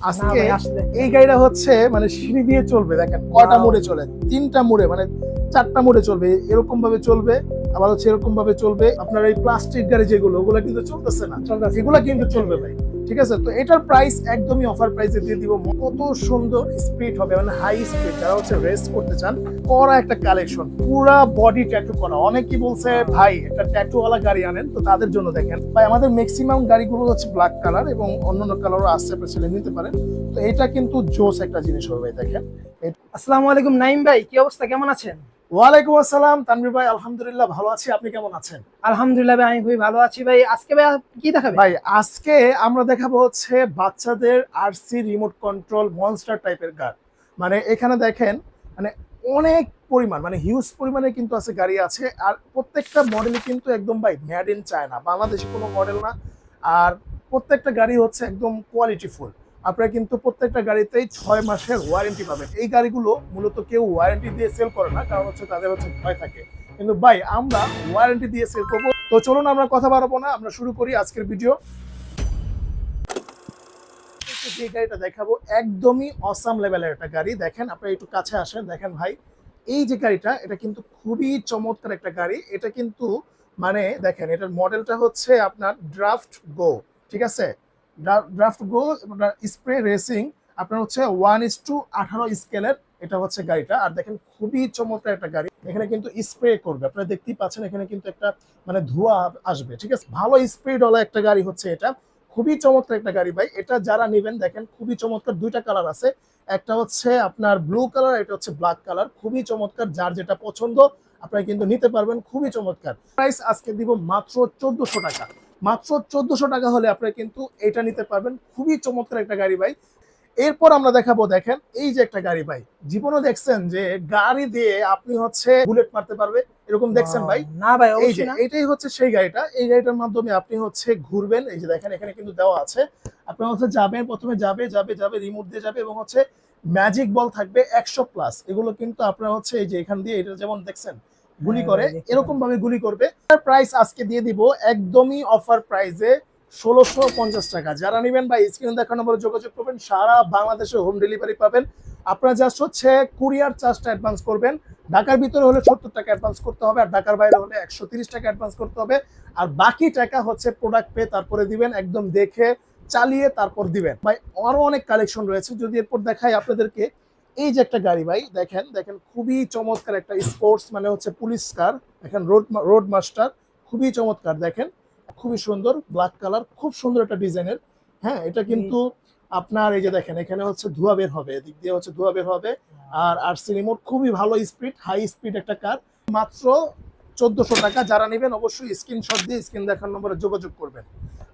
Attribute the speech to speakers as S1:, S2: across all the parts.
S1: আজকে এই গাড়িটা হচ্ছে মানে সিঁড়ি দিয়ে চলবে, দেখেন কয়টা মোড়ে চলে, 3টা মোড়ে মানে 4টা মোড়ে চলবে, এরকম ভাবে চলবে, আবার হচ্ছে এরকম ভাবে চলবে। আপনার এই প্লাস্টিক গাড়ি যেগুলো ওগুলো কিন্তু চলতেছে না, এগুলা কিন্তু চলবে ভাই। ঠিক আছে, তো এটার প্রাইস একদমই অফার প্রাইসে দিয়ে দিব। কত সুন্দর স্পিড হবে, মানে হাই স্পিড, যারা হচ্ছে রেস করতে চান, করা একটা কালেকশন, পুরা বডি ট্যাটু করা। অনেকেই বলছে ভাই একটা ট্যাটু ওয়ালা গাড়ি আনেন, তো তাদের জন্য দেখেন ভাই আমাদের ম্যাক্সিমাম গাড়িগুলো হচ্ছে ব্ল্যাক কালার এবং অন্যান্য কালারও আসছে, আপনি ছেলে নিতে পারেন। তো এটা কিন্তু জোস একটা জিনিস হবে ভাই, দেখেন।
S2: আসসালামু আলাইকুম নাইম ভাই, কি অবস্থা, কেমন আছেন?
S1: ওয়ালাইকুম আসসালাম তানভীর ভাই, আলহামদুলিল্লাহ ভালো আছি, আপনি কেমন আছেন?
S2: আলহামদুলিল্লাহ ভাই, আমি খুবই ভালো আছি ভাই। আজকে ভাই কি দেখাবেন?
S1: ভাই আজকে আমরা দেখাবো হচ্ছে বাচ্চাদের আরসি রিমোট কন্ট্রোল মনস্টার টাইপের কার। মানে এখানে দেখেন, মানে অনেক পরিমাণ, মানে হিউজ পরিমাণে কিন্তু আছে, গাড়ি আছে। আর প্রত্যেকটা মডেলই কিন্তু একদম ভাই মেড ইন চায়না, বাংলাদেশি কোনো মডেল না। আর প্রত্যেকটা গাড়ি হচ্ছে একদম কোয়ালিটি ফুল। আপনারা কিন্তু প্রত্যেকটা গাড়িতেই 6 মাসের ওয়ারেন্টি পাবেন। এই গাড়িগুলো মূলত কেউ ওয়ারেন্টি দিয়ে সেল করে না, কারণ হচ্ছে তাদের হচ্ছে ভয় থাকে, কিন্তু ভাই আমরা ওয়ারেন্টি দিয়ে সেল করবো। তো চলুন আমরা কথা বাড়াবো না, আমরা শুরু করি আজকের ভিডিও। যে গাড়িটা দেখাবো একদমই অসাম লেভেলের একটা গাড়ি, দেখেন আপনারা একটু কাছে আসেন, দেখেন ভাই এই যে গাড়িটা, এটা কিন্তু খুবই চমৎকার একটা গাড়ি। এটা কিন্তু মানে দেখেন এটার মডেলটা হচ্ছে আপনার ড্রাফট গো, ঠিক আছে, ড্রাফট গো স্প্রে রেসিং। আপনার হচ্ছে 1:18 স্কেলের এটা হচ্ছে গাড়িটা। আর দেখেন খুবই চমৎকার একটা গাড়ি, এখানে কিন্তু স্প্রে করবে, আপনারা দেখতেই পাচ্ছেন এখানে কিন্তু একটা মানে ধোঁয়া আসবে, ঠিক আছে, ভালো স্পিড ওয়ালা একটা গাড়ি হচ্ছে এটা। খুবই চমৎকার একটা গাড়ি ভাই, এটা যারা নেবেন দেখেন খুবই চমৎকার। দুইটা কালার আছে, একটা হচ্ছে আপনার ব্লু কালার, এটা হচ্ছে ব্ল্যাক কালার, খুবই চমৎকার। যার যেটা পছন্দ আপনারা কিন্তু নিতে পারবেন, খুবই চমৎকার। প্রাইস আজকে দিব মাত্র 1400 টাকা। মাত্র 1400 টাকা হলে আপনারা কিন্তু এটা নিতে পারবেন, খুবই চমৎকার একটা গাড়ি ভাই। এরপর আমরা দেখাবো, দেখেন এই যে একটা গাড়ি ভাই, জীবনে দেখছেন যে গাড়ি দিয়ে আপনি হচ্ছে বুলেট মারতে পারবে, এরকম দেখছেন ভাই?
S2: না ভাই,
S1: এই যে
S2: অবশ্যই না।
S1: এটাই হচ্ছে সেই গাড়িটা, এই গাড়িটার মাধ্যমে আপনি হচ্ছে ঘুরবেন। এই যে দেখেন এখানে কিন্তু দেওয়া আছে, আপনার হচ্ছে যাবেন, প্রথমে যাবে যাবে যাবে রিমোট দিয়ে যাবে, এবং হচ্ছে ম্যাজিক বল থাকবে 100+। এগুলো কিন্তু আপনার হচ্ছে এই যে এখান দিয়ে, এটা যেমন দেখছেন গুলি
S2: হ্যাঁ
S1: করে,
S2: ভাই, দেখতে
S1: এরকম
S2: পারেন।
S1: ভাবে গুলি করবে। প্রাইস আজকে দিয়ে দিব একদমই অফার প্রাইসে 1650 টাকা। যারা নেবেন ভাই স্ক্রিনে দেখানো নম্বরে যোগাযোগ করবেন, সারা বাংলাদেশে হোম ডেলিভারি পাবেন। আপনারা জাস্ট হচ্ছে কুরিয়ার চার্জটা অ্যাডভান্স করবেন। ঢাকার ভিতরে হলে 70 টাকা অ্যাডভান্স করতে হবে, আর ঢাকার বাইরে হলে 130 টাকা অ্যাডভান্স করতে হবে। আর বাকি টাকা হচ্ছে প্রোডাক্ট পেয়ে তারপরে দিবেন, একদম দেখে চালিয়ে তারপর দিবেন ভাই। আরো অনেক কালেকশন রয়েছে, যদি এরপর দেখাই আপনাদেরকে। এই যে একটা গাড়ি ভাই, দেখেন দেখেন খুবই চমৎকার একটা স্পোর্টস, মানে হচ্ছে পুলিশ কার, দেখেন রোড মাস্টার, খুবই চমৎকার। দেখেন খুবই সুন্দর, ব্ল্যাক কালার, খুব সুন্দর একটা ডিজাইনের। হ্যাঁ, এটা কিন্তু আপনার এই যে দেখেন এখানে হচ্ছে ধোঁয়া বের হবে, এদিক দিয়ে হচ্ছে ধোঁয়া বের হবে। আর আরসি রিমোট, খুবই ভালো স্পিড, হাই স্পিড একটা কার। মাত্র 1400 টাকা। যারা নেবেন অবশ্যই স্ক্রিনশট দিয়ে স্ক্রিন দেখার নম্বরে যোগাযোগ করবেন।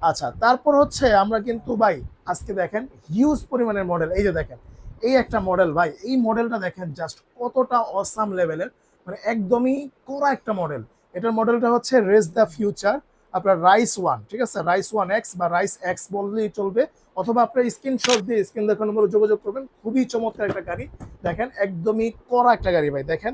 S1: আচ্ছা, তারপর হচ্ছে আমরা কিন্তু ভাই আজকে দেখেন হিউজ পরিমাণের মডেল। এই যে দেখেন এই একটা মডেল ভাই, এই মডেলটা দেখেন জাস্ট কতটা অসাম লেভেলের, মানে একদমই কড়া একটা মডেল। এটার মডেলটা হচ্ছে রেস দ্য ফিউচার, আপনার রাইস ওয়ান, ঠিক আছে, রাইস ওয়ান এক্স বা রাইস এক্স বললেই চলবে, অথবা আপনার স্ক্রিনশট দিয়ে স্ক্রিন দেখার নম্বরে যোগাযোগ করবেন। খুবই চমৎকার একটা গাড়ি, দেখেন একদমই কড়া একটা গাড়ি ভাই, দেখেন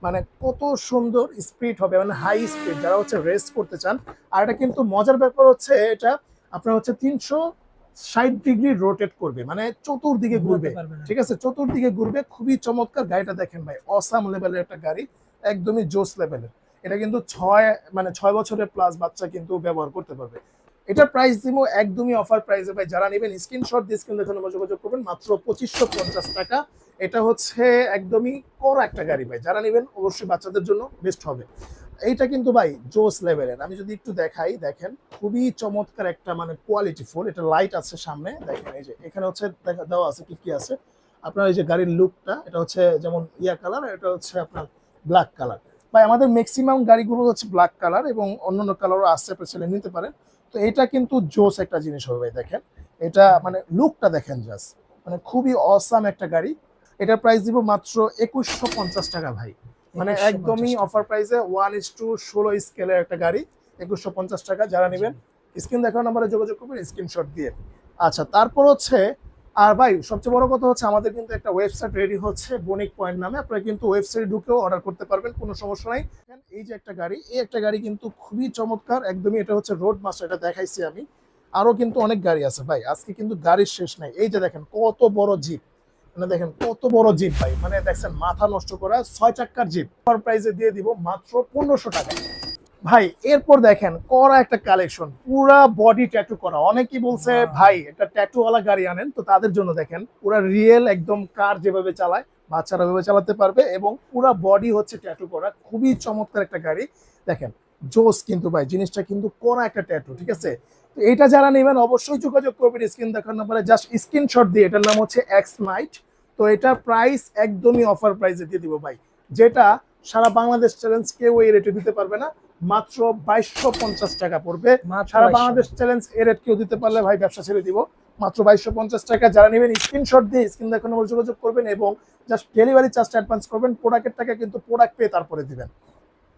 S1: মানে কত সুন্দর স্পিড হবে, মানে হাই স্পিড, যারা হচ্ছে রেস করতে চান। আর এটা কিন্তু মজার ব্যাপার হচ্ছে এটা আপনার হচ্ছে 360 ডিগ্রি রোটেট করবে, মানে চতুর্দিকে ঘুরবে, ঠিক আছে, চতুর্দিকে ঘুরবে। খুবই চমৎকার গাড়িটা, দেখেন ভাই অসাম লেভেলের একটা গাড়ি, একদমই জোস লেভেলের। এটা কিন্তু 6 বছরের প্লাস বাচ্চা কিন্তু ব্যবহার করতে পারবে। এটার প্রাইস দিব একদমই অফার প্রাইসে ভাই। যারা নেবেন স্ক্রিনশট দিয়ে স্ক্রিন দেখে যোগাযোগ করবেন, মাত্র 2550 টাকা। এটা হচ্ছে একদমই কড়া একটা গাড়ি ভাই, যারা নেবেন অবশ্যই বাচ্চাদের জন্য বেস্ট হবে। এইটা কিন্তু ভাই জোস লেভেলের। আমি যদি একটু দেখাই, দেখেন খুবই চমৎকার একটা মানে কোয়ালিটি ফুল। এটা লাইট আছে সামনে, দেখেন এই যে এখানে হচ্ছে দেওয়া আছে কি কি আছে। আপনার এই যে গাড়ির লুকটা, এটা হচ্ছে যেমন ইয়া কালার, এটা হচ্ছে আপনার ব্ল্যাক কালার। ভাই আমাদের ম্যাক্সিমাম গাড়িগুলো হচ্ছে ব্ল্যাক কালার এবং অন্যান্য কালারও আসছে, আপনি ছেলে নিতে পারেন। তো এটা কিন্তু জোস একটা জিনিস হবে ভাই, দেখেন এটা মানে লুকটা দেখেন জাস্ট, মানে খুবই অসাম একটা গাড়ি। এটার প্রাইস দিব মাত্র 2150 টাকা ভাই, মানে
S2: 2150
S1: একদমই
S2: টাকা।
S1: অফার প্রাইসে 1:16 স্কেলের একটা গাড়ি, 2150 টাকা। যারা নেবেন স্ক্রিন দেখার নাম্বারে যোগাযোগ করবেন স্ক্রিনশট দিয়ে। আচ্ছা, তারপর হচ্ছে আর ভাই সবচেয়ে বড় কথা হচ্ছে আমাদের কিন্তু একটা ওয়েবসাইট রেডি হচ্ছে বণিক পয়েন্ট নামে, আপনারা কিন্তু ওয়েবসাইটে ঢুকেও অর্ডার করতে পারবেন, কোনো সমস্যা নাই। এই যে একটা গাড়ি, এই একটা গাড়ি কিন্তু খুবই চমৎকার একদমই, এটা হচ্ছে রোড মাস্টার, এটা দেখাইছি আমি। আরো কিন্তু অনেক গাড়ি আছে ভাই, আজকে কিন্তু গাড়ির শেষ নাই। এই যে দেখেন কত বড় জিপ, মানে দেখেন কত বড় জিপ ভাই, মানে দেখছেন মাথা নষ্ট করা 6 চাক্কার জিপ অফার প্রাইসে দিয়ে দিব মাত্র 1500 টাকা ভাই। এরপর দেখেন করা একটা কালেকশন, পুরা বডি ট্যাটু করা। অনেকেই বলছে ভাই একটা ট্যাটু ওয়ালা গাড়ি আনেন, তো তাদের জন্য দেখেন পুরা রিয়েল একদম কার যেভাবে চালায় বাচ্চারা ভাবে চালাতে পারবে, এবং পুরা বডি হচ্ছে ট্যাটু করা, খুবই চমৎকার একটা গাড়ি। দেখেন জোস কিন্তু ভাই, জিনিসটা কিন্তু করা একটা ট্যাটু, ঠিক আছে। তো এটা যারা নেবেন অবশ্যই যোগাযোগ করবেন স্ক্রিন দেখার নাম্বারে, জাস্ট স্ক্রিনশট দিয়ে। এটার নাম হচ্ছে এক্স নাইট। তো এটার প্রাইস একদমই অফার প্রাইসে দিয়ে দিব ভাই, যেটা সারা বাংলাদেশ চ্যালেঞ্জ কেউ এই রেটে দিতে পারবে না, মাত্র 2250 টাকা পড়বে। সারা বাংলাদেশ চ্যালেঞ্জ এই রেট কেউ দিতে পারলে ভাই ব্যবসা ছেড়ে দিব। মাত্র 2250 টাকা। যারা নেবেন স্ক্রিনশট দিয়ে স্ক্রিন দেখার নম্বরে যোগাযোগ করবেন এবং জাস্ট ডেলিভারি চার্জটা অ্যাডভান্স করবেন, প্রোডাক্টের টাকা কিন্তু প্রোডাক্ট পেয়ে তারপরে দিবেন।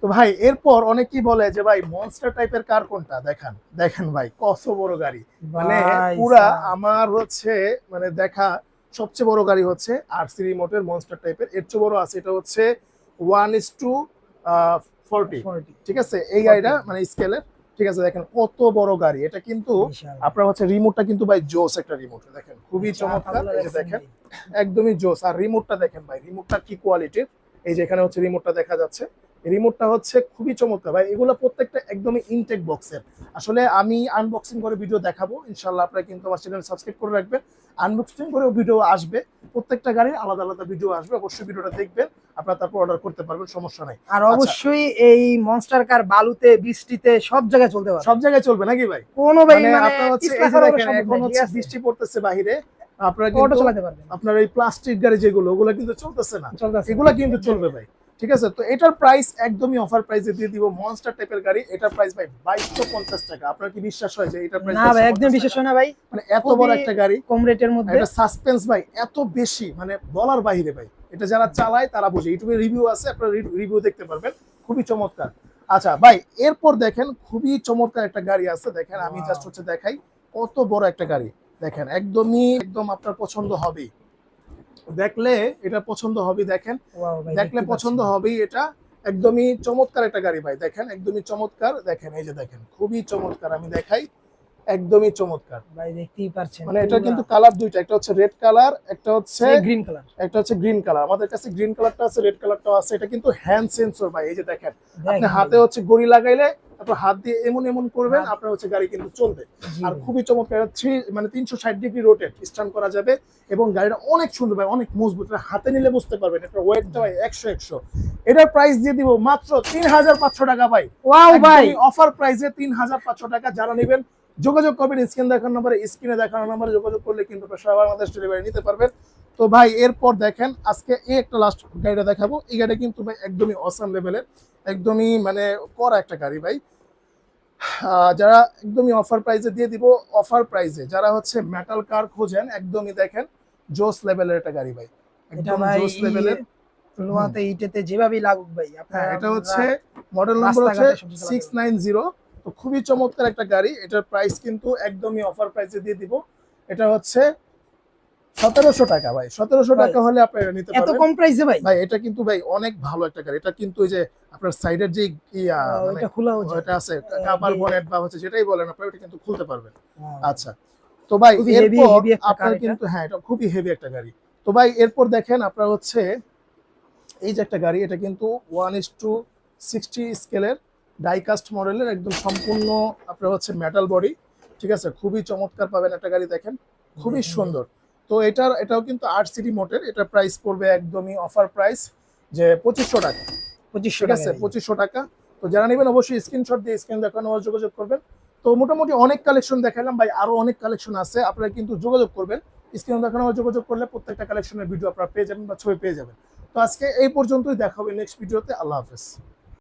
S1: তো ভাই এরপর অনেকেই বলে যে ভাই মনস্টার টাইপের কার কোনটা, দেখেন দেখেন ভাই কত বড় গাড়ি, মানে পুরা আমার হচ্ছে মানে দেখা সবচেয়ে বড় গাড়ি হচ্ছে আরসি রিমোটের মনস্টার টাইপের। এর চেয়ে বড় আছে, এটা হচ্ছে 1:40, ঠিক আছে এই গাড়িটা মানে স্কেলের, ঠিক আছে। দেখেন কত বড় গাড়ি এটা, কিন্তু আপনার হচ্ছে রিমোটটা কিন্তু ভাই জোস একটা রিমোট, দেখেন খুবই চমৎকার। এই যে দেখেন একদমই জোস। আর রিমোটটা দেখেন ভাই, রিমোটটা কি কোয়ালিটির। এই যে এখানে হচ্ছে রিমোটটা দেখা যাচ্ছে, রিমোটটা হচ্ছে খুবই চমৎকার ভাই। এগুলো প্রত্যেকটা একদমই ইনটেক বক্সের। আসলে আমি আনবক্সিং করে ভিডিও দেখাবো ইনশাল্লাহ, আপনারা কিন্তু আমার চ্যানেল সাবস্ক্রাইব করে রাখবেন। আনবক্সিং করেও ভিডিও আসবে, প্রত্যেকটা গাড়ির আলাদা আলাদা ভিডিও আসবে, অবশ্যই ভিডিওটা দেখবেন, আপনারা তারপর অর্ডার করতে পারবেন, সমস্যা নাই।
S2: আর অবশ্যই এই মনস্টার কার বালুতে বৃষ্টিতে সব জায়গায় চলতে পারে,
S1: সব জায়গায় চলবে নাকি ভাই?
S2: কোনো ভাই
S1: মানে
S2: মানে
S1: আপনারা হচ্ছে এই যে দেখেন এখন হচ্ছে বৃষ্টি পড়তেছে বাহিরে, আপনারা কিন্তু
S2: চালাতে পারবেন।
S1: আপনার এই প্লাস্টিক গাড়ি যেগুলো ওগুলো কিন্তু চলতেছে না, এগুলো কিন্তু চলবে ভাই, ঠিক আছে। তো এটার প্রাইস একদমই অফার প্রাইসে দিয়ে দিব, মনস্টার টাইপের গাড়ি। এটার প্রাইস ভাই 2250 টাকা। আপনার কি বিশ্বাস হয় যে এটার প্রাইস?
S2: না ভাই একদম বিশ্বাস হয় না ভাই,
S1: মানে এত বড় একটা গাড়ি
S2: কম রেটের মধ্যে,
S1: এটা সাসপেন্স ভাই এত বেশি, মানে বলার বাইরে ভাই। এটা যারা চালায় তারা বোঝে, ইউটিউবে রিভিউ আছে, আপনারা রিভিউ দেখতে পারবেন, খুবই চমৎকার। আচ্ছা ভাই এরপর দেখেন খুবই চমৎকার একটা গাড়ি আছে, দেখেন আমি জাস্ট হচ্ছে দেখাই কত বড় একটা গাড়ি। দেখেন একদমই একদম আপনার পছন্দ হবেই, দেখলে এটা পছন্দ হবে, দেখেন দেখলে পছন্দ হবেই। এটা একদমই চমৎকার একটা গাড়ি ভাই, দেখেন একদমই চমৎকার। দেখেন এই যে দেখেন খুবই চমৎকার, আমি দেখাই একদমই চমৎকার
S2: ভাই, দেখতেই পাচ্ছেন।
S1: মানে এটা কিন্তু কালার দুইটা, একটা হচ্ছে রেড কালার, একটা হচ্ছে
S2: গ্রিন কালার,
S1: একটা হচ্ছে গ্রিন কালার। আমাদের কাছে গ্রিন কালারটা আছে, রেড কালারটাও আছে। এটা কিন্তু হ্যান্ড সেন্সর ভাই, এই যে দেখেন আপনি হাতে হচ্ছে গড়ি লাগাইলে তারপর হাত দিয়ে এমন এমন করবেন, আপনার হচ্ছে গাড়ি কিন্তু চলবে। আর খুবই চমৎকার, মানে 360 ডিগ্রি রোটেট স্টার্ন করা যাবে, এবং গাড়িটা অনেক সুন্দর ভাই, অনেক মজবুত। হাতে নিলে বুঝতে পারবেন এটা ওয়েটটা ভাই 100। এটার প্রাইস দিয়ে দিব মাত্র 3500 টাকা ভাই।
S2: ওয়াও ভাই,
S1: অফার প্রাইসে 3500 টাকা। যারা নেবেন যোগাযোগ করবেন স্ক্রিন দেখার নম্বরে, স্ক্রিনে দেখানোর নম্বরে যোগাযোগ করলে কিন্তু সারা বাংলাদেশ ডেলিভারি নিতে পারবেন। তো ভাই এরপর দেখেন আজকে এই একটা লাস্ট গাড়িটা দেখাবো। এই গাড়িটা কিন্তু ভাই একদমই অসাম লেভেলের, একদমই মানে করা একটা গাড়ি ভাই। যারা একদমই অফার প্রাইসে দিয়ে দিব, অফার প্রাইসে যারা হচ্ছে মেটাল কার খোঁজেন, একদমই দেখেন জোস লেভেলের একটা গাড়ি ভাই, একদম জোস লেভেলের।
S2: লোহাতে ইটেতে যেভাবেই লাগুক ভাই,
S1: হ্যাঁ এটা হচ্ছে মডেল নম্বর হচ্ছে 690। তো খুবই চমৎকার একটা গাড়ি। এটার প্রাইস কিন্তু একদমই অফার প্রাইসে দিয়ে দিব। এটা হচ্ছে 1700 টাকা ভাই। 1700 টাকা হলে আপনি এটা নিতে পারবেন।
S2: এত কম প্রাইসে ভাই?
S1: ভাই এটা কিন্তু ভাই অনেক ভালো একটা গাড়ি। এটা কিন্তু ওই যে আপনার সাইডের যে মানে
S2: এটা খোলা হচ্ছে,
S1: এটা আছে কাভার বনেট বা হচ্ছে যেটাই বলেন আপনি, এটা কিন্তু খুলতে পারবেন। আচ্ছা তো ভাই এরপর আপনার কিন্তু হ্যাঁ এটা খুবই হেভি একটা গাড়ি। তো ভাই এরপর দেখেন আপনার হচ্ছে এই যে একটা গাড়ি, এটা কিন্তু 1:60 স্কেলের ডাইকাস্ট মডেলের, একদম সম্পূর্ণ আপনার হচ্ছে মেটাল বডি, ঠিক আছে। খুবই চমৎকার পাবেন একটা গাড়ি, দেখেন খুবই সুন্দর। তো এটাও কিন্তু 8 সিটি মোটর। এটার প্রাইস পড়বে একদমই অফার প্রাইস যে 2500 টাকা। 2500 ঠিক আছে, 2500 টাকা। তো যারা নেবেন অবশ্যই স্ক্রিনশট দিয়ে স্ক্রিন দেখানো যোগাযোগ করবেন। তো মোটামুটি অনেক কালেকশন দেখালাম ভাই, আরো অনেক কালেকশন আছে, আপনারা কিন্তু যোগাযোগ করবেন। স্ক্রিন দেখানো যোগাযোগ করলে প্রত্যেকটা কালেকশনের ভিডিও আপনারা পেয়ে যাবেন বা ছবি পেয়ে যাবেন। তো আজকে এই পর্যন্তই, দেখা হবে নেক্সট ভিডিওতে। আল্লাহ হাফেজ।